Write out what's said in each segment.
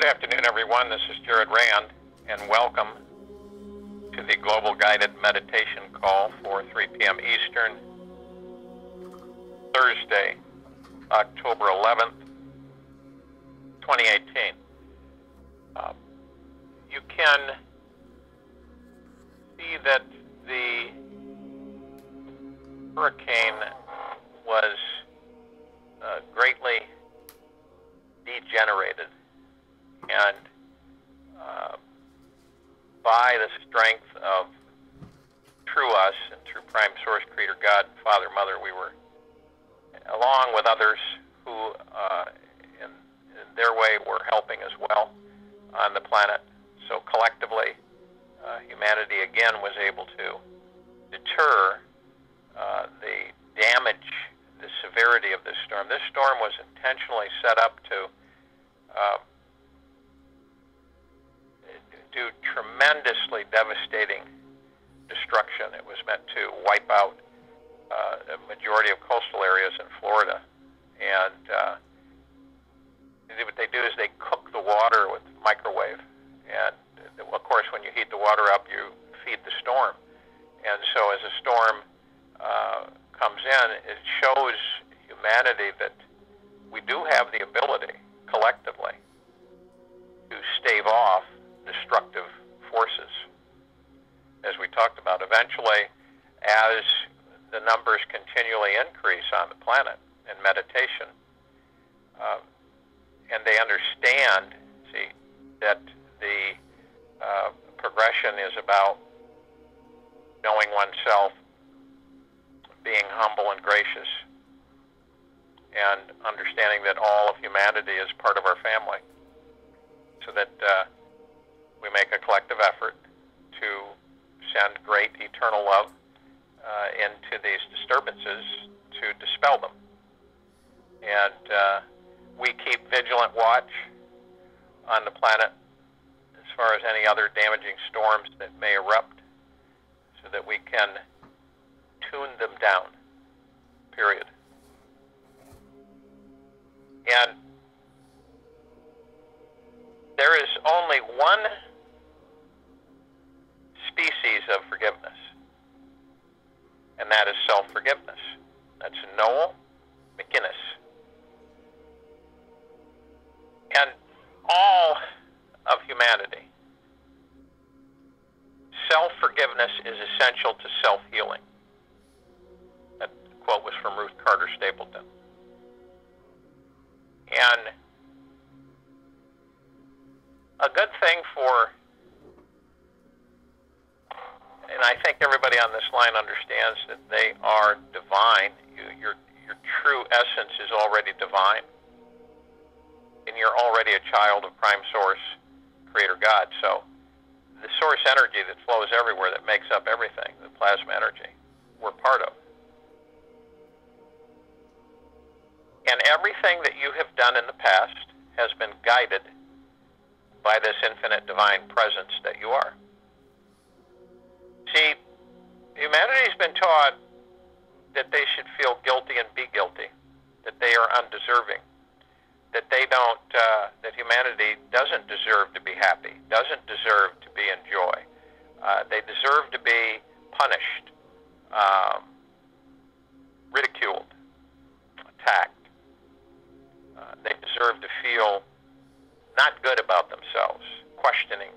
Good afternoon, everyone. This is Jared Rand, and welcome to the Global Guided Meditation Call for 3 p.m. Eastern, Thursday, October 11th, 2018. You can see that the hurricane was greatly degenerated, and by the strength of through us and through Prime Source, Creator God, Father, Mother, we were, along with others who in their way were helping as well on the planet. So collectively, humanity again was able to deter the damage, the severity of this storm. This storm was intentionally set up to do tremendously devastating destruction. It was meant to wipe out a majority of coastal areas in Florida. And what they do is they cook the water with microwave. And, of course, when you heat the water up, you feed the storm. And so as a storm comes in, it shows humanity that we do have the ability, collectively, to stave off destructive forces. As we talked about, eventually, as the numbers continually increase on the planet in meditation, and they understand, see, that the progression is about knowing oneself, being humble and gracious, and understanding that all of humanity is part of our family, so that we make a collective effort to send great eternal love into these disturbances to dispel them. And we keep vigilant watch on the planet as far as any other damaging storms that may erupt, so that we can tune them down, period. And there is only one species of forgiveness, and that is self-forgiveness. That's Noel McInnes. And all of humanity, self-forgiveness is essential to self-healing. That quote was from Ruth Carter Stapleton. And a good thing for, and I think everybody on this line understands that they are divine. Your true essence is already divine. And you're already a child of Prime Source, Creator God. So the source energy that flows everywhere, that makes up everything, the plasma energy, we're part of. And everything that you have done in the past has been guided by this infinite divine presence that you are. See, humanity's been taught that they should feel guilty and be guilty, that they are undeserving, that they don't, that humanity doesn't deserve to be happy, doesn't deserve to be in joy. They deserve to be punished, ridiculed, attacked. They deserve to feel not good about themselves, questioning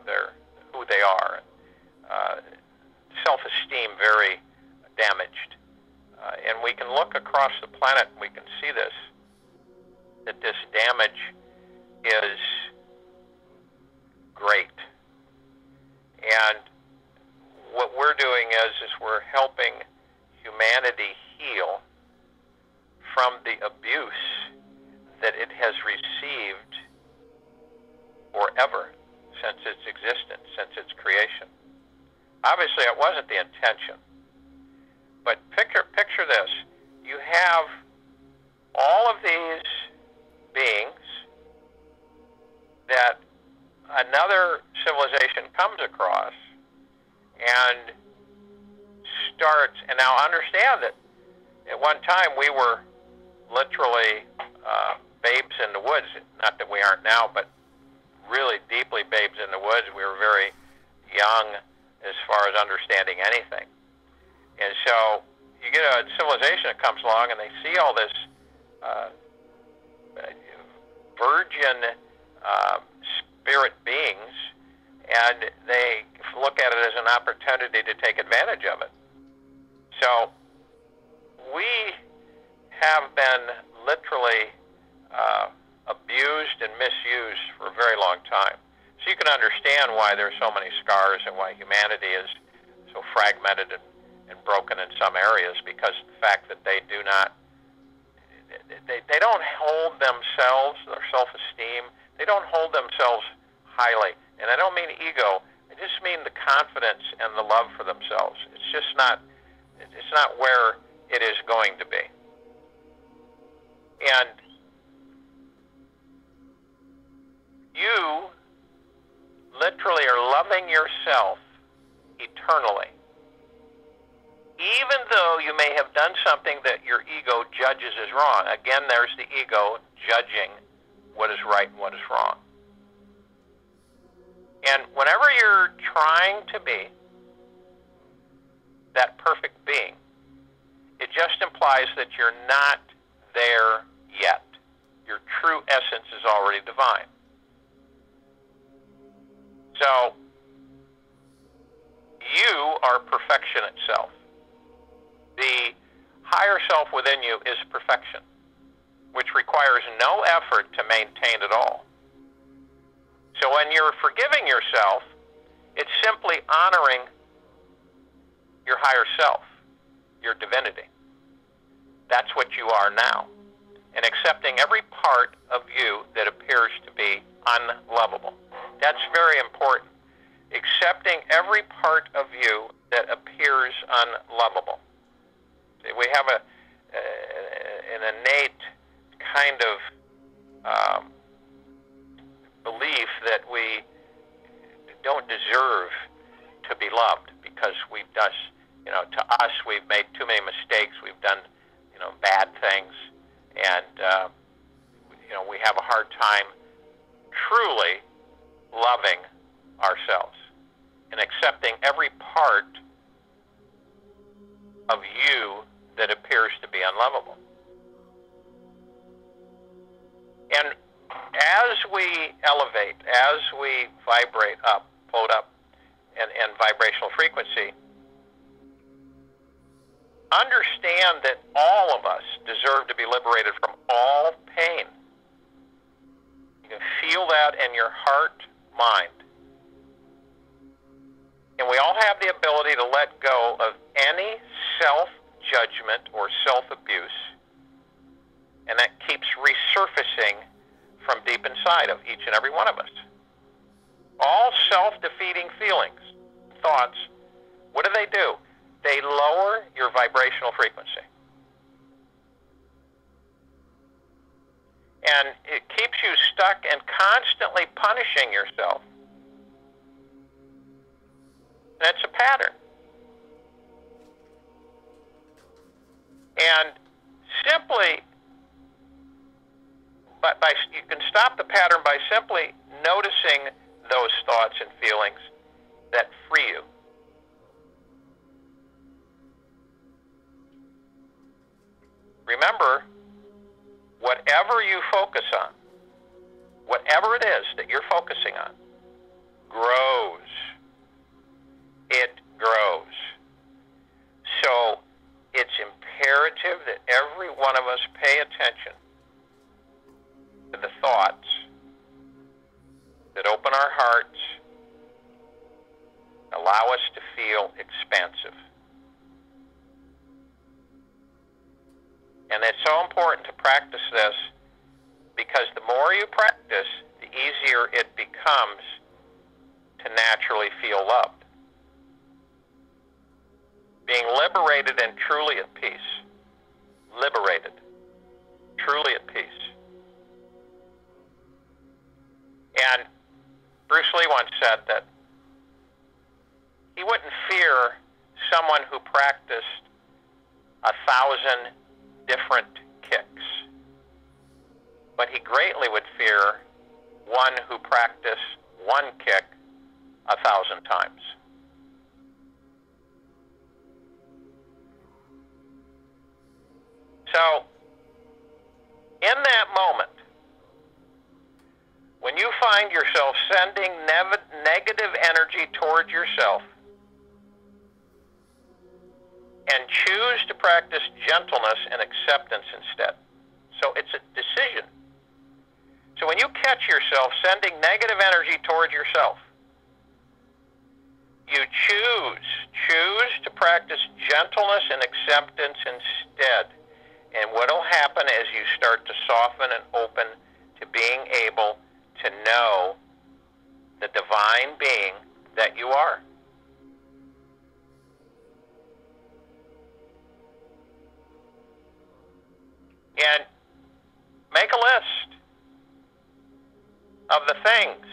who they are, self-esteem very damaged. And we can look across the planet and we can see this, that this damage is great. And what we're doing is we're helping humanity heal from the abuse that it has received forever, since its existence, since its creation. Obviously, it wasn't the intention. But picture this. You have all of these beings that another civilization comes across and starts, and now understand that at one time we were literally babes in the woods. Not that we aren't now, but really deeply babes in the woods. We were very young as far as understanding anything. And so you get a civilization that comes along and they see all this virgin spirit beings, and they look at it as an opportunity to take advantage of it. So we have been literally abused and misused for a very long time. So you can understand why there's so many scars and why humanity is so fragmented and broken in some areas, because the fact that they do not, they don't hold themselves, their self-esteem, they don't hold themselves highly. And I don't mean ego, I just mean the confidence and the love for themselves. It's just not, it's not where it is going to be. And you literally are loving yourself eternally. Even though you may have done something that your ego judges as wrong. Again, there's the ego judging what is right and what is wrong. And whenever you're trying to be that perfect being, it just implies that you're not there yet. Your true essence is already divine. So, you are perfection itself. The higher self within you is perfection, which requires no effort to maintain at all. So when you're forgiving yourself, it's simply honoring your higher self, your divinity. That's what you are now. And accepting every part of you that appears to be unlovable. That's very important. Accepting every part of you that appears unlovable. We have an innate kind of belief that we don't deserve to be loved because we've done, to us, we've made too many mistakes. We've done, bad things. And, we have a hard time truly loving ourselves and accepting every part of you that appears to be unlovable. And as we elevate, as we vibrate up, float up in vibrational frequency, understand that all of us deserve to be liberated from all pain. You can feel that in your heart, mind. And we all have the ability to let go of any self-judgment or self-abuse, and that keeps resurfacing from deep inside of each and every one of us. All self-defeating feelings, thoughts, what do? They lower your vibrational frequency. And it keeps you stuck and constantly punishing yourself. That's a pattern. And simply, you can stop the pattern by simply noticing those thoughts and feelings that free you. Remember, whatever you focus on, whatever it is that you're focusing on, grows. It grows. So it's imperative that every one of us pay attention to the thoughts that open our hearts, allow us to feel expansive. And it's so important to practice this, because the more you practice, the easier it becomes to naturally feel loved. Being liberated and truly at peace. Liberated. Truly at peace. And Bruce Lee once said that he wouldn't fear someone who practiced 1,000 different kicks, but he greatly would fear one who practiced one kick 1,000 times. So, in that moment, when you find yourself sending negative energy towards yourself, and choose to practice gentleness and acceptance instead. So it's a decision. So when you catch yourself sending negative energy towards yourself, you choose to practice gentleness and acceptance instead. And what will happen is you start to soften and open to being able to know the divine being that you are. And make a list of the things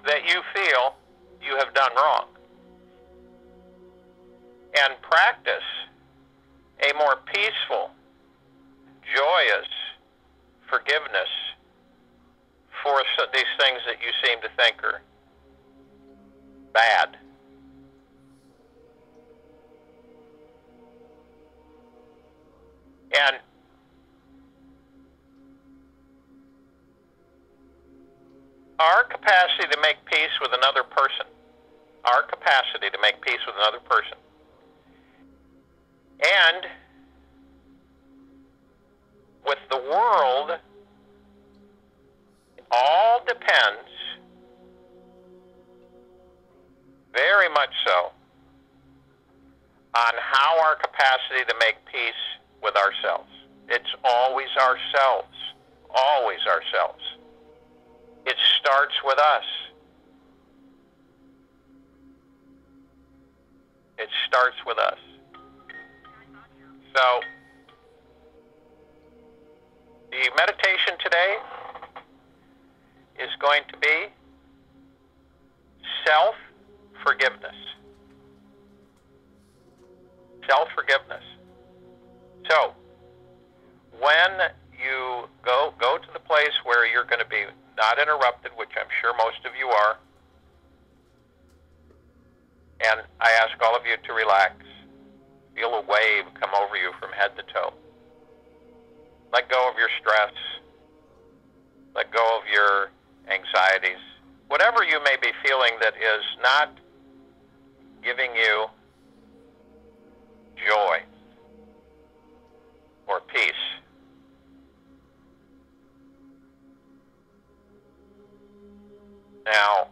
that you feel you have done wrong. And practice a more peaceful, joyous forgiveness for these things that you seem to think are bad. And our capacity to make peace with another person, and with the world, all depends very much so on how our capacity to make peace with ourselves. It's always ourselves, always ourselves. It starts with us. It starts with us. So, the meditation today is going to be self-forgiveness. Self-forgiveness. So, when you go to the place where you're going to be not interrupted, which I'm sure most of you are, and I ask all of you to relax. Feel a wave come over you from head to toe. Let go of your stress. Let go of your anxieties. Whatever you may be feeling that is not giving you joy or peace. Now,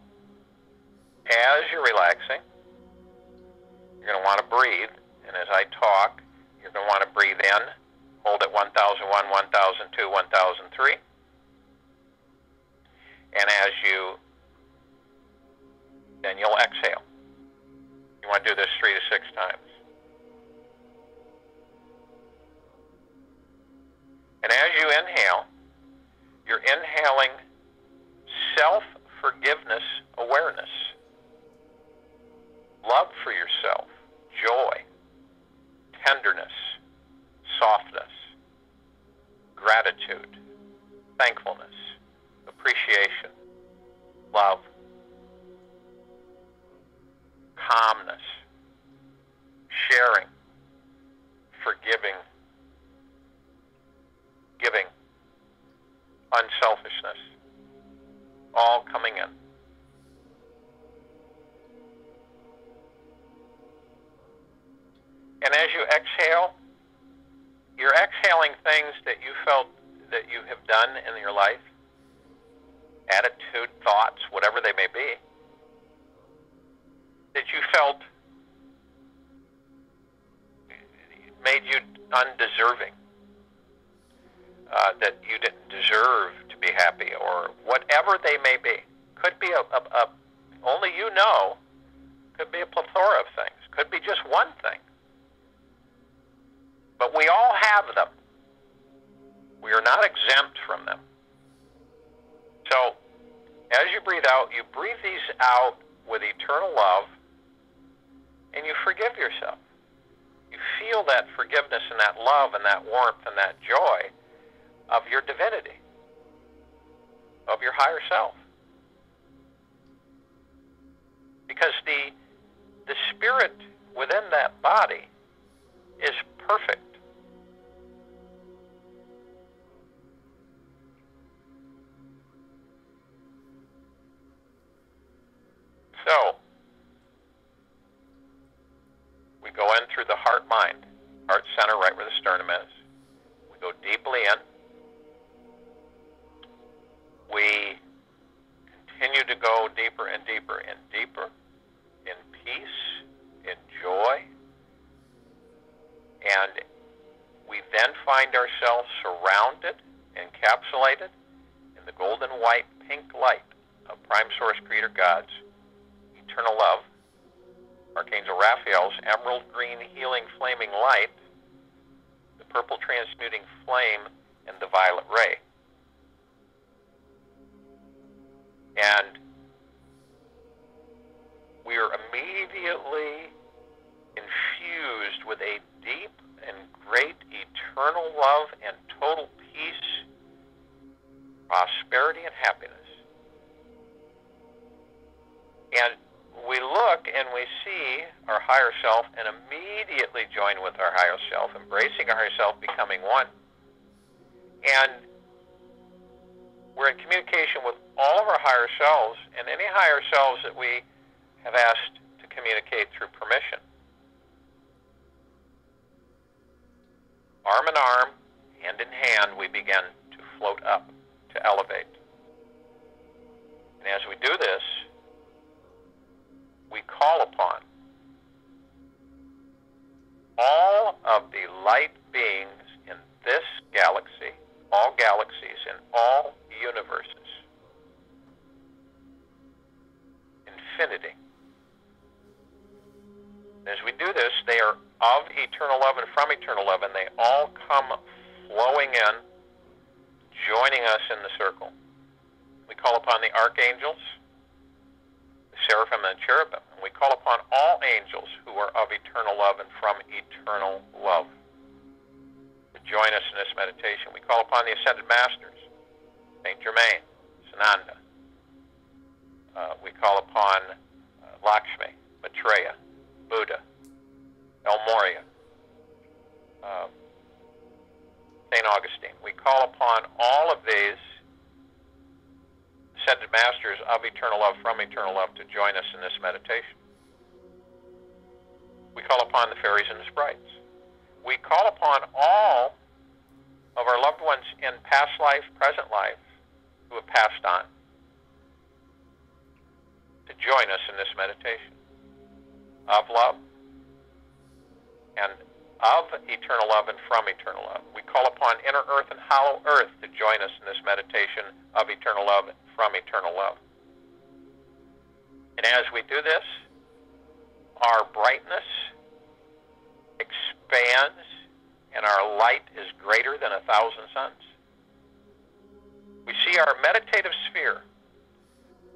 as you're relaxing, you're going to want to breathe. And as I talk, you're going to want to breathe in, hold at 1001, 1002, 1003. And then you'll exhale. You want to do this 3 to 6 times. And as you inhale, you're inhaling self-forgiveness awareness, love for yourself, joy, tenderness, softness, gratitude, thankfulness, appreciation, love, calmness, sharing, forgiving, giving, unselfishness, all coming in. And as you exhale, you're exhaling things that you felt that you have done in your life, attitude, thoughts, whatever they may be, that you felt made you undeserving, that you didn't deserve to be happy, or whatever they may be. Could be only you know, could be a plethora of things, could be just one thing. But we all have them. We are not exempt from them. So, as you breathe out, you breathe these out with eternal love, and you forgive yourself. You feel that forgiveness and that love and that warmth and that joy of your divinity. of your higher self. Because the spirit within that body is perfect. So, we go in through the heart-mind, heart center right where the sternum is. We go deeply in. We continue to go deeper and deeper and deeper in peace, in joy. And we then find ourselves surrounded, encapsulated in the golden white pink light of Prime Source Creator God's eternal love, Archangel Raphael's emerald green healing flaming light, the purple transmuting flame, and the violet ray. And we are immediately infused with a deep and great eternal love and total peace, prosperity, and happiness. And we look and we see our higher self and immediately join with our higher self, embracing our higher self, becoming one. And we're in communication with all of our higher selves and any higher selves that we have asked to communicate through permission. Arm in arm, hand in hand, we begin to float up, to elevate. And as we do this, we call upon all of the light beings in this galaxy, all galaxies in all universes, infinity. As we do this, they are of eternal love and from eternal love, and they all come flowing in, joining us in the circle. We call upon the archangels, the seraphim and cherubim, and we call upon all angels who are of eternal love and from eternal love to join us in this meditation. We call upon the ascended masters, Saint Germain, Sananda. We call upon Lakshmi, Maitreya, Buddha, El Morya, St. Augustine. We call upon all of these ascended masters of eternal love, from eternal love, to join us in this meditation. We call upon the fairies and the sprites. We call upon all of our loved ones in past life, present life, who have passed on, to join us in this meditation of love and of eternal love and from eternal love. We call upon inner earth and hollow earth to join us in this meditation of eternal love and from eternal love. And as we do this, our brightness expands and our light is greater than 1,000 suns. We see our meditative sphere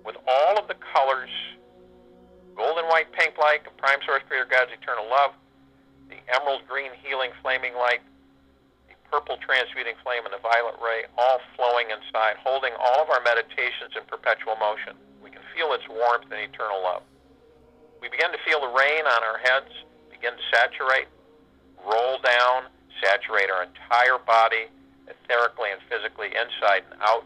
with all of the colors, golden white pink light of Prime Source Creator God's eternal love, the emerald green healing flaming light, the purple transmuting flame, and the violet ray, all flowing inside, holding all of our meditations in perpetual motion. We can feel its warmth and eternal love. We begin to feel the rain on our heads begin to saturate, roll down, saturate our entire body, etherically and physically, inside and out.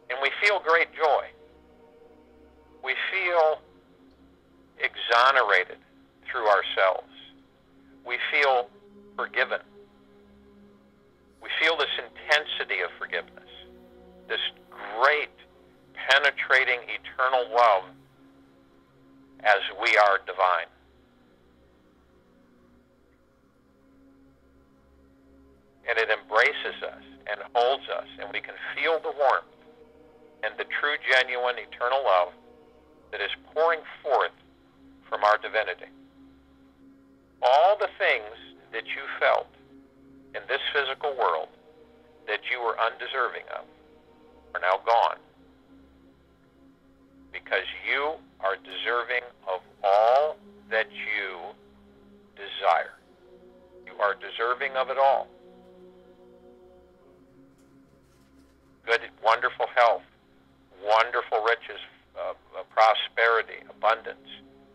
And we feel great joy. We feel exonerated through ourselves. We feel forgiven. We feel this intensity of forgiveness, this great, penetrating, eternal love as we are divine. And it embraces us and holds us, and we can feel the warmth and the true, genuine, eternal love that is pouring forth from our divinity. All the things that you felt in this physical world that you were undeserving of are now gone, because you are deserving of all that you desire. You are deserving of it all. good, wonderful health, wonderful riches, prosperity, abundance,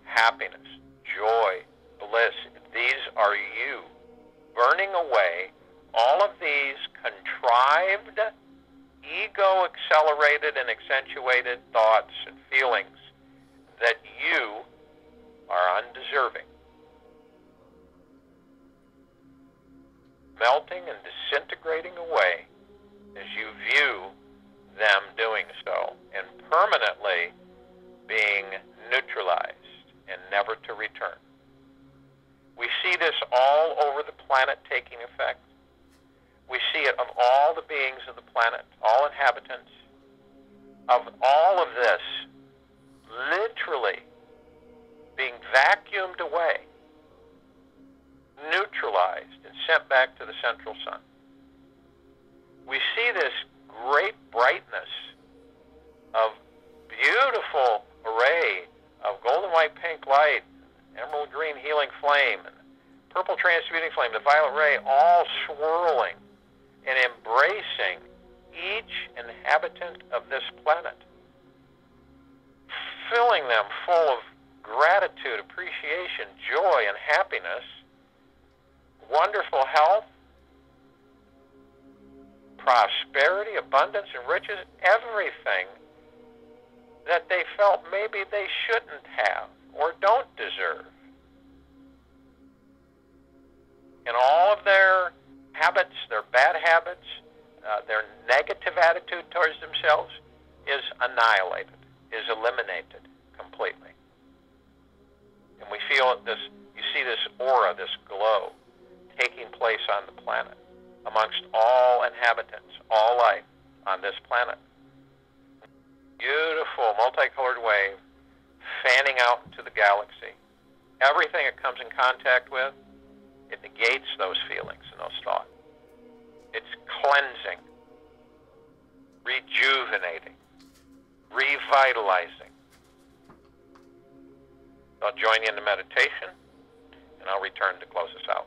happiness, joy, bliss. These are you. Burning away all of these contrived, ego-accelerated and accentuated thoughts and feelings that you are undeserving. Melting and disintegrating away as you view them doing so, and permanently being neutralized and never to return. We see this all over the planet taking effect. We see it of all the beings of the planet, all inhabitants, of all of this literally being vacuumed away, neutralized, and sent back to the central sun. We see this great brightness of beautiful array of golden white pink light, emerald green healing flame, and purple transmuting flame, the violet ray, all swirling and embracing each inhabitant of this planet, filling them full of gratitude, appreciation, joy, and happiness, wonderful health, prosperity, abundance, and riches, everything that they felt maybe they shouldn't have or don't deserve. And all of their habits, their bad habits, their negative attitude towards themselves is annihilated, is eliminated completely. And we feel this, you see this aura, this glow taking place on the planet amongst all inhabitants, all life on this planet. Beautiful multicolored wave fanning out into the galaxy. Everything it comes in contact with, it negates those feelings and those thoughts. It's cleansing, rejuvenating, revitalizing. I'll join you in the meditation, and I'll return to close us out.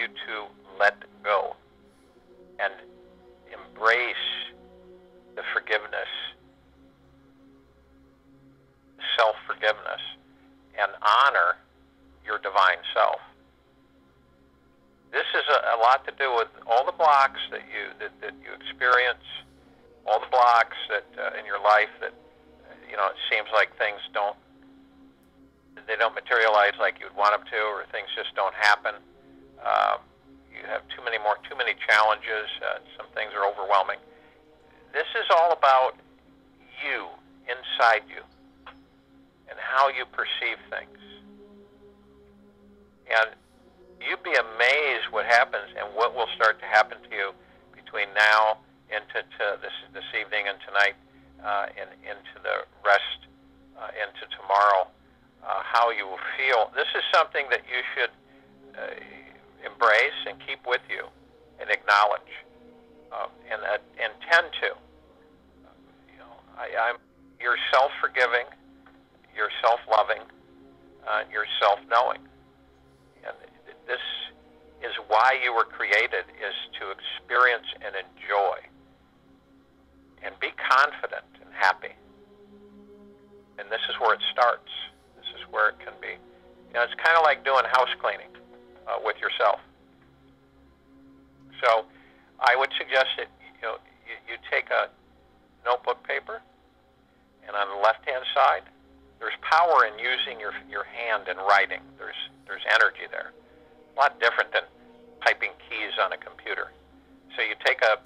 you to let go and embrace the forgiveness, self-forgiveness, and honor your divine self. This is a lot to do with all the blocks that you experience, all the blocks that in your life that it seems like things don't materialize like you'd want them to, or things just don't happen. You have too many challenges. Some things are overwhelming. This is all about you, inside you, and how you perceive things. And you'd be amazed what happens and what will start to happen to you between now into this evening and tonight, and into the rest, into tomorrow. How you will feel. This is something that you should embrace and keep with you and acknowledge, and tend to. You're self-forgiving, you're self-loving, you're self-knowing. And this is why you were created, is to experience and enjoy and be confident and happy. And this is where it starts. This is where it can be. It's kind of like doing house cleaning with yourself. So I would suggest that you take a notebook paper, and on the left-hand side, there's power in using your hand in writing. There's energy there. A lot different than typing keys on a computer. So you take a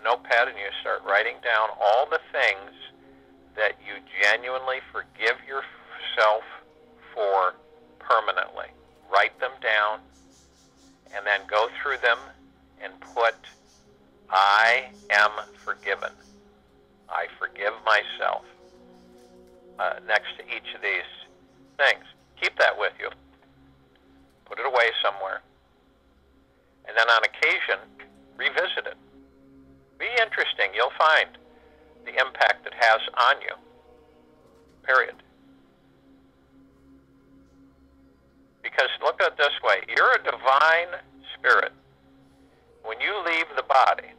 notepad and you start writing down all the things that you genuinely forgive yourself for permanently. Write them down and then go through them and put, I am forgiven. I forgive myself, next to each of these things. Keep that with you. Put it away somewhere. And then on occasion, revisit it. Be interesting. You'll find the impact it has on you. Period. Because look at it this way. You're a divine spirit. When you leave the body,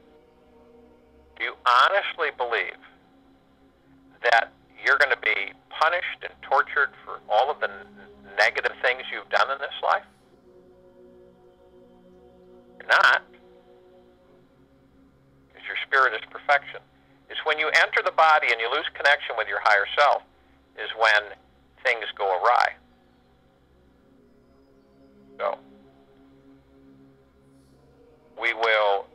do you honestly believe that you're going to be punished and tortured for all of the negative things you've done in this life? You're not. Because your spirit is perfection. It's when you enter the body and you lose connection with your higher self is when things go awry. So, we will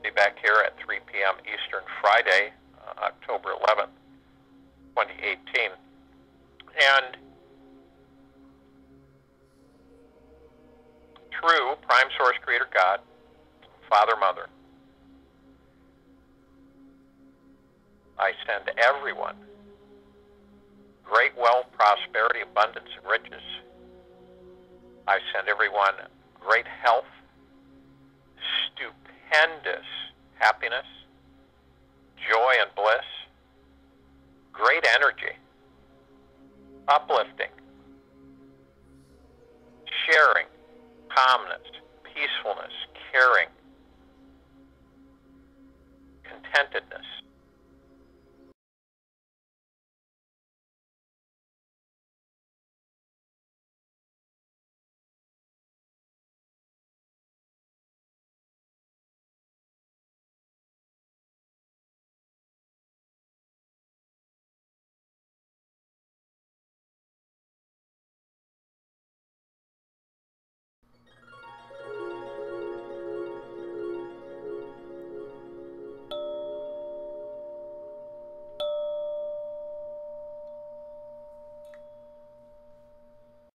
be back here at 3 p.m. Eastern Friday, October 11th, 2018. And through Prime Source Creator God, Father, Mother, I send everyone great wealth, prosperity, abundance, and riches. I send everyone great health, stupendous happiness, joy and bliss, great energy, uplifting, sharing, calmness, peacefulness, caring, contentedness,